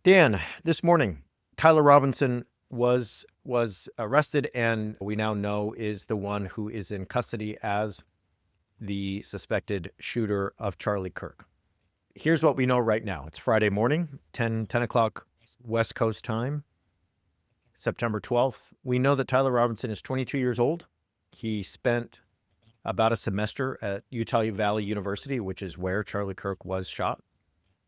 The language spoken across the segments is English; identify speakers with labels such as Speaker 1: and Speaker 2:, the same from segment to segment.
Speaker 1: Dan, this morning, Tyler Robinson was arrested and we now know is the one who is in custody as the suspected shooter of Charlie Kirk. Here's what we know right now. It's Friday morning, 10 o'clock West Coast time, September 12th. We know that Tyler Robinson is 22 years old. He spent about a semester at Utah Valley University, which is where Charlie Kirk was shot.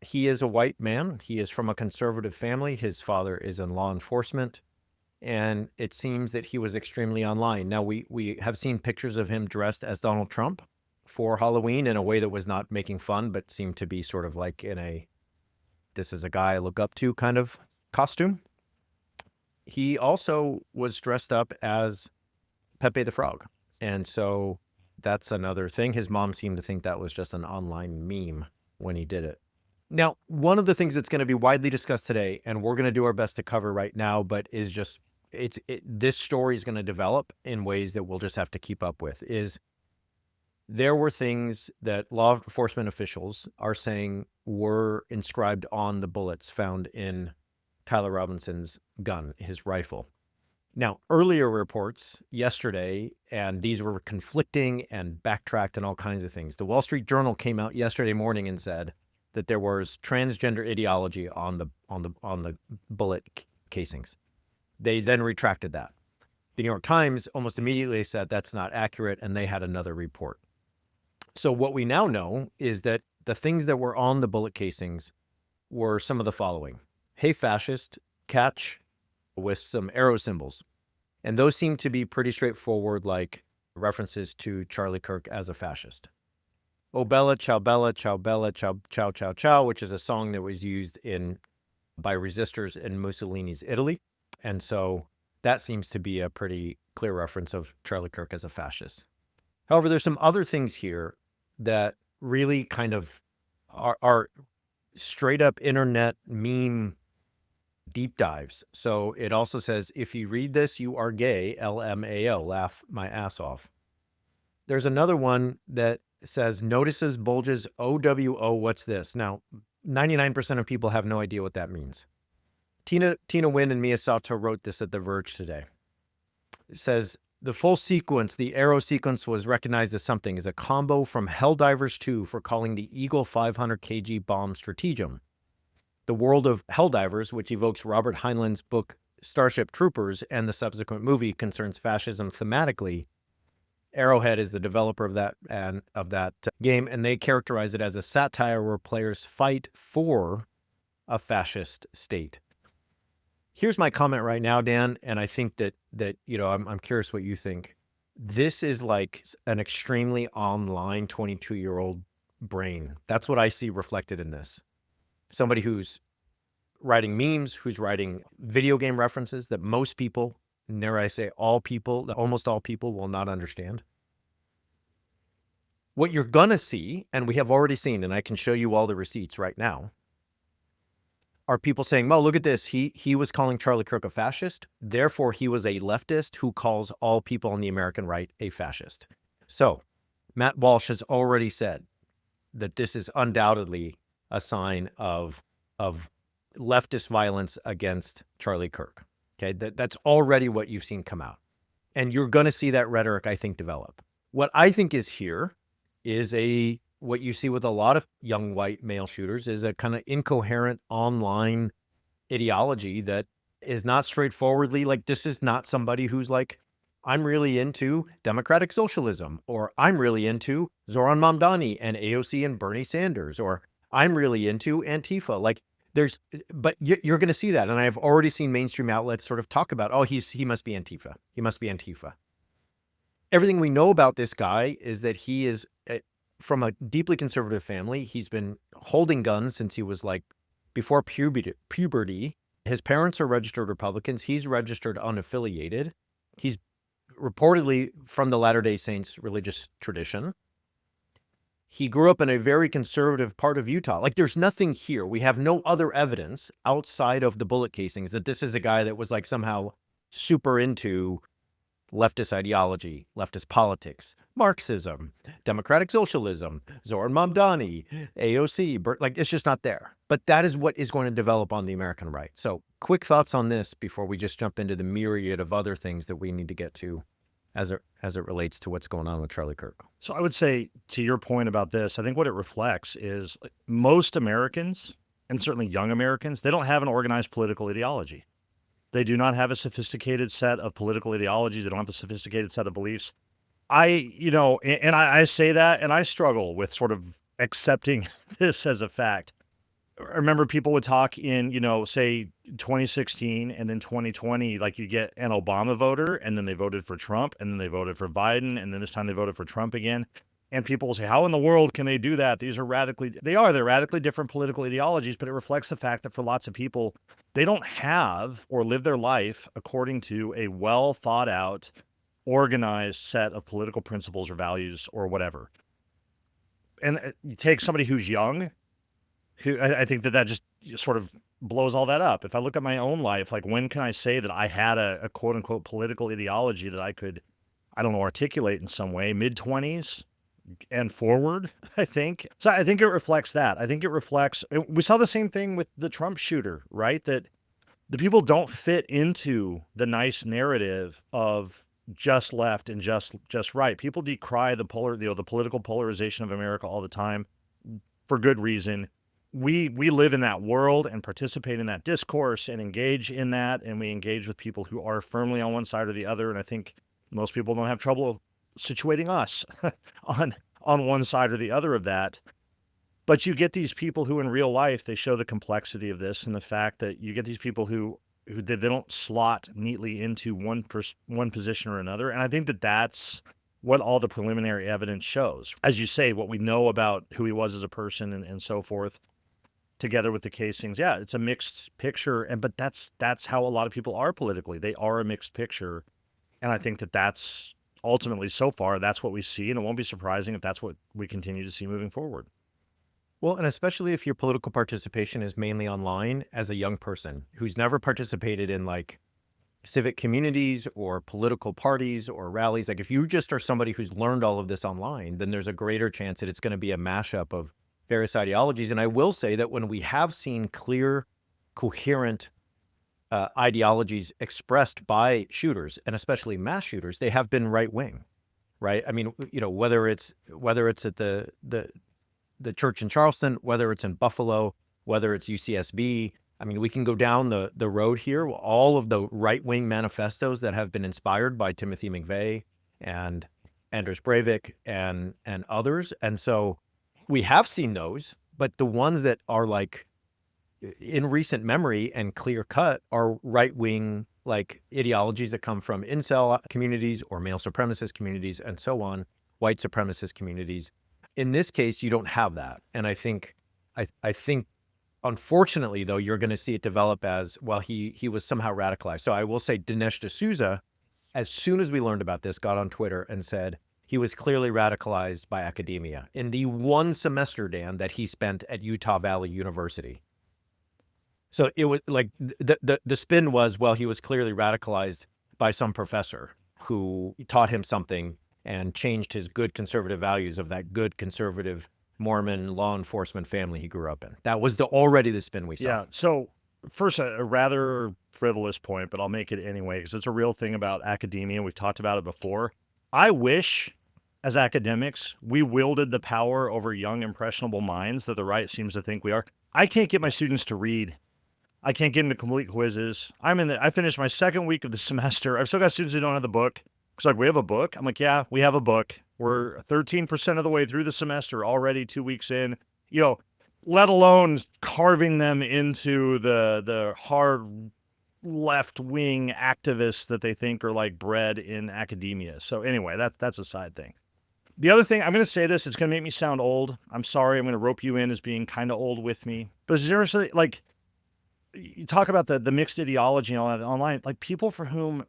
Speaker 1: He is a white man. He is from a conservative family. His father is in law enforcement. And it seems that he was extremely online. Now, we have seen pictures of him dressed as Donald Trump for Halloween in a way that was not making fun, but seemed to be sort of like in a, this is a guy I look up to kind of costume. He also was dressed up as Pepe the Frog. And so that's another thing. His mom seemed to think that was just an online meme when he did it. Now, one of the things that's going to be widely discussed today, and we're going to do our best to cover right now, but is just, this story is going to develop in ways that we'll just have to keep up with, is there were things that law enforcement officials are saying were inscribed on the bullets found in Tyler Robinson's gun, his rifle. Now, earlier reports yesterday, and these were conflicting and backtracked and all kinds of things. The Wall Street Journal came out yesterday morning and said that there was transgender ideology on the bullet casings. They then retracted that. The New York Times almost immediately said that's not accurate, and they had another report. So what we now know is that the things that were on the bullet casings were some of the following: "Hey fascist," catch, with some arrow symbols. And those seem to be pretty straightforward, like references to Charlie Kirk as a fascist. "Oh Bella, ciao Bella, ciao Bella, ciao, ciao, ciao, ciao," which is a song that was used by resistors in Mussolini's Italy. And so that seems to be a pretty clear reference of Charlie Kirk as a fascist. However, there's some other things here that really kind of are straight up internet meme deep dives. So it also says, "If you read this, you are gay, LMAO, laugh my ass off." There's another one that says, "Notices bulges, OWO, what's this?" Now, 99% of people have no idea what that means. Tina Wynn and Mia Sato wrote this at The Verge today. It says, "The full sequence, the arrow sequence, was recognized as something, as a combo from Helldivers 2 for calling the Eagle 500 kg bomb stratagem. The world of Helldivers, which evokes Robert Heinlein's book Starship Troopers and the subsequent movie, concerns fascism thematically. Arrowhead is the developer of that game, and they characterize it as a satire where players fight for a fascist state." Here's my comment right now, Dan, and I think that I'm curious what you think. This is like an extremely online 22-year-old brain. That's what I see reflected in this. Somebody who's writing memes, who's writing video game references that most people, dare I say almost all people will not understand. What you're going to see, and we have already seen, and I can show you all the receipts right now, are people saying, "Well, look at this. He was calling Charlie Kirk a fascist. Therefore, he was a leftist who calls all people on the American right a fascist." So Matt Walsh has already said that this is undoubtedly a sign of leftist violence against Charlie Kirk. Okay, that's already what you've seen come out. And you're going to see that rhetoric, I think, develop. What I think is here is what you see with a lot of young white male shooters is a kind of incoherent online ideology that is not straightforwardly like, this is not somebody who's like, "I'm really into democratic socialism," or "I'm really into Zoran Mamdani and AOC and Bernie Sanders," or "I'm really into Antifa." Like but you're going to see that. And I've already seen mainstream outlets sort of talk about, "Oh, he must be Antifa. He must be Antifa." Everything we know about this guy is that he is from a deeply conservative family. He's been holding guns since he was like before puberty. His parents are registered Republicans. He's registered unaffiliated. He's reportedly from the Latter-day Saints religious tradition. He grew up in a very conservative part of Utah. Like, there's nothing here. We have no other evidence outside of the bullet casings that this is a guy that was like somehow super into leftist ideology, leftist politics, Marxism, democratic socialism, Zoran Mamdani, AOC. Like, it's just not there. But that is what is going to develop on the American right. So quick thoughts on this before we just jump into the myriad of other things that we need to get to as it relates to what's going on with Charlie Kirk.
Speaker 2: So I would say, to your point about this, I think what it reflects is most Americans, and certainly young Americans, they don't have an organized political ideology. They do not have a sophisticated set of political ideologies. They don't have a sophisticated set of beliefs. I say that, and I struggle with sort of accepting this as a fact. I remember people would talk in, say 2016 and then 2020, like you get an Obama voter and then they voted for Trump and then they voted for Biden and then this time they voted for Trump again. And people will say, how in the world can they do that? They're radically different political ideologies, but it reflects the fact that for lots of people, they don't have or live their life according to a well thought out, organized set of political principles or values or whatever. And you take somebody who's young, who I think that just sort of blows all that up. If I look at my own life, like when can I say that I had a quote unquote political ideology that I could, I don't know, articulate in some way, mid-20s and forward, I think. So I think it reflects that. I think it reflects, we saw the same thing with the Trump shooter, right? That the people don't fit into the nice narrative of just left and just right. People decry the political polarization of America all the time for good reason. We live in that world and participate in that discourse and engage in that, and we engage with people who are firmly on one side or the other. And I think most people don't have trouble situating us on one side or the other of that. But you get these people who in real life, they show the complexity of this and the fact that you get these people who they don't slot neatly into one position or another. And I think that that's what all the preliminary evidence shows. As you say, what we know about who he was as a person and so forth, together with the casings. Yeah, it's a mixed picture. But that's how a lot of people are politically. They are a mixed picture. And I think that that's ultimately, so far, that's what we see. And it won't be surprising if that's what we continue to see moving forward.
Speaker 1: Well, and especially if your political participation is mainly online as a young person who's never participated in like civic communities or political parties or rallies. Like if you just are somebody who's learned all of this online, then there's a greater chance that it's going to be a mashup of various ideologies. And I will say that when we have seen clear, coherent ideologies expressed by shooters, and especially mass shooters, they have been right wing, right? I mean, whether it's at the church in Charleston, whether it's in Buffalo, whether it's UCSB. I mean, we can go down the road here. All of the right-wing manifestos that have been inspired by Timothy McVeigh and Anders Breivik and others. And so we have seen those, but the ones that are like in recent memory and clear cut are right-wing like ideologies that come from incel communities or male supremacist communities and so on, white supremacist communities. In this case, you don't have that. And I think, unfortunately, though, you're going to see it develop as, well, he was somehow radicalized. So I will say Dinesh D'Souza, as soon as we learned about this, got on Twitter and said he was clearly radicalized by academia in the one semester, Dan, that he spent at Utah Valley University. So it was like the spin was, well, he was clearly radicalized by some professor who taught him something and changed his good conservative values of that good conservative Mormon law enforcement family he grew up in. That was already the spin we saw.
Speaker 2: Yeah. So first, a rather frivolous point, but I'll make it anyway, because it's a real thing about academia. We've talked about it before. I wish, as academics, we wielded the power over young, impressionable minds that the right seems to think we are. I can't get my students to read. I can't get them to complete quizzes. I finished my second week of the semester. I've still got students who don't have the book. It's like, we have a book? I'm like, yeah, we have a book. We're 13% of the way through the semester already, 2 weeks in, let alone carving them into the hard left-wing activists that they think are like bred in academia. So anyway, that's a side thing. The other thing, I'm going to say this, it's going to make me sound old. I'm sorry, I'm going to rope you in as being kind of old with me. But seriously, like, you talk about the mixed ideology and all that online, like people for whom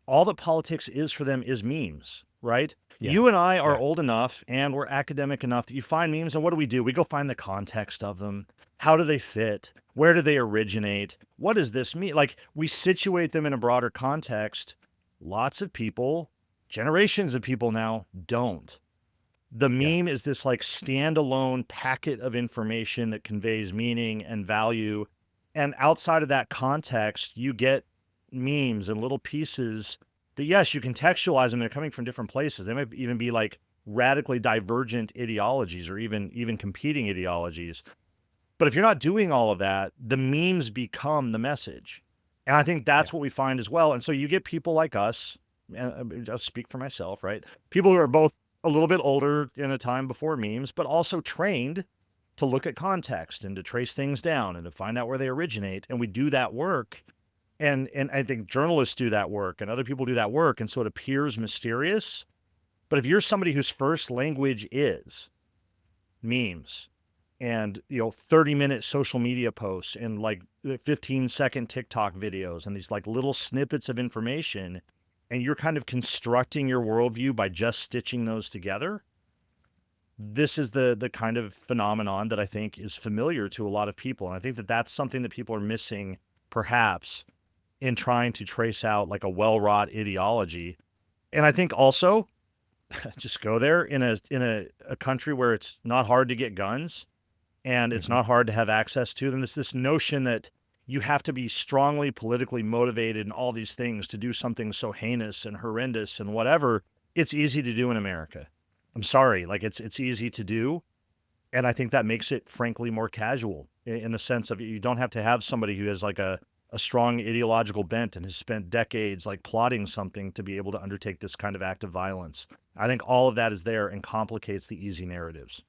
Speaker 2: all that politics is for them is memes, right? Yeah. You and I are old enough and we're academic enough that you find memes, and what do? We go find the context of them. How do they fit? Where do they originate? What does this mean? Like, we situate them in a broader context. Lots of people, generations of people now, don't. The
Speaker 1: Yes.
Speaker 2: meme is this like standalone packet of information that conveys meaning and value. And outside of that context, you get memes and little pieces that, yes, you contextualize them. They're coming from different places. They might even be like radically divergent ideologies or even competing ideologies. But if you're not doing all of that, the memes become the message. And I think
Speaker 1: Yeah.
Speaker 2: that's what we find as well. And so you get people like us, and I'll speak for myself, right? People who are both a little bit older in a time before memes, but also trained to look at context and to trace things down and to find out where they originate. And we do that work. And I think journalists do that work and other people do that work. And so it appears mysterious. But if you're somebody whose first language is memes and 30-minute social media posts and like 15-second TikTok videos and these like little snippets of information, and you're kind of constructing your worldview by just stitching those together, this is the kind of phenomenon that I think is familiar to a lot of people. And I think that that's something that people are missing, perhaps, in trying to trace out like a well-wrought ideology. And I think also, just go there in a country where it's not hard to get guns and it's
Speaker 1: Mhm.
Speaker 2: not hard to have access to them. This notion that you have to be strongly politically motivated and all these things to do something so heinous and horrendous and whatever. It's easy to do in America. I'm sorry, like it's easy to do, and I think that makes it frankly more casual in the sense of you don't have to have somebody who has like a strong ideological bent and has spent decades like plotting something to be able to undertake this kind of act of violence. I think all of that is there and complicates the easy narratives.